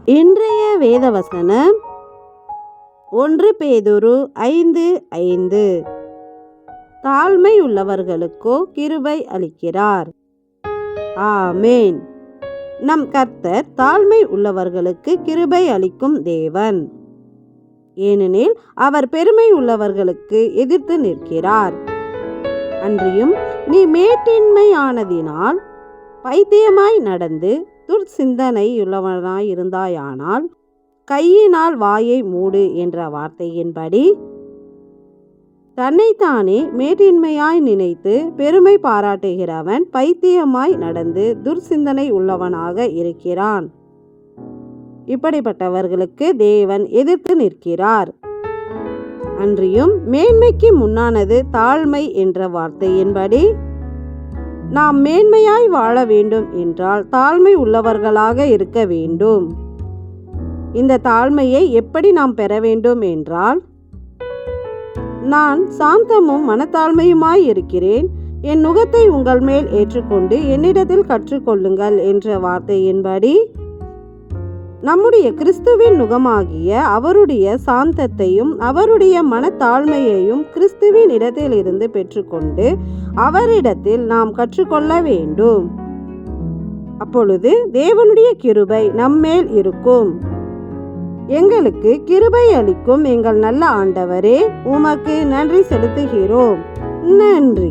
இன்றைய வேதவசனம் 1 பேதுரு 5:5. தாழ்மை உள்ளவர்களுக்கோ கிருபை அளிக்கிறார். ஆமேன். நம் கர்த்தர் தாழ்மை உள்ளவர்களுக்கு கிருபை அளிக்கும் தேவன். ஏனெனில் அவர் பெருமை உள்ளவர்களுக்கு எதிர்த்து நிற்கிறார். அன்றியும் நீ மேட்டின்மையானதினால் பைத்தியமாய் நடந்து துர்சிந்தனையுள்ளவனாய் இருந்தாயானால் கையினால் வாயை மூடு என்ற வார்த்தையின்படி தன்னைத்தானே மேட்டின்மையாய் நினைத்து பெருமை பாராட்டுகிறவன் பைத்தியமாய் நடந்து துர்சிந்தனை உள்ளவனாக இருக்கிறான். இப்படிப்பட்டவர்களுக்கு தேவன் எதிர்த்து நிற்கிறார். அன்றியும் மேன்மைக்கு முன்னானது தாழ்மை என்ற வார்த்தையின்படி நாம் மேன்மையாய் வாழ வேண்டும் என்றால் தாழ்மை உள்ளவர்களாக இருக்க வேண்டும். இந்த தாழ்மையை எப்படி நாம் பெற வேண்டும் என்றால், நான் சாந்தமும் மனத்தாழ்மையுமாய் இருக்கிறேன், என் நுகத்தை உங்கள் மேல் ஏற்றுக்கொண்டு என்னிடத்தில் கற்றுக்கொள்ளுங்கள் என்ற வார்த்தையின்படி நம்முடைய கிறிஸ்துவின் நுகமாகிய அவருடைய சாந்தத்தையும் அவருடைய மனத்தாழ்மையையும் கிறிஸ்துவின் இடத்திலிருந்து பெற்றுக்கொண்டு அவரிடத்தில் நாம் கற்றுக்கொள்ள வேண்டும். அப்பொழுது தேவனுடைய கிருபை நம்மேல் இருக்கும். எங்களுக்கு கிருபை அளிக்கும் எங்கள் நல்ல ஆண்டவரே, உமக்கு நன்றி செலுத்துகிறோம். நன்றி.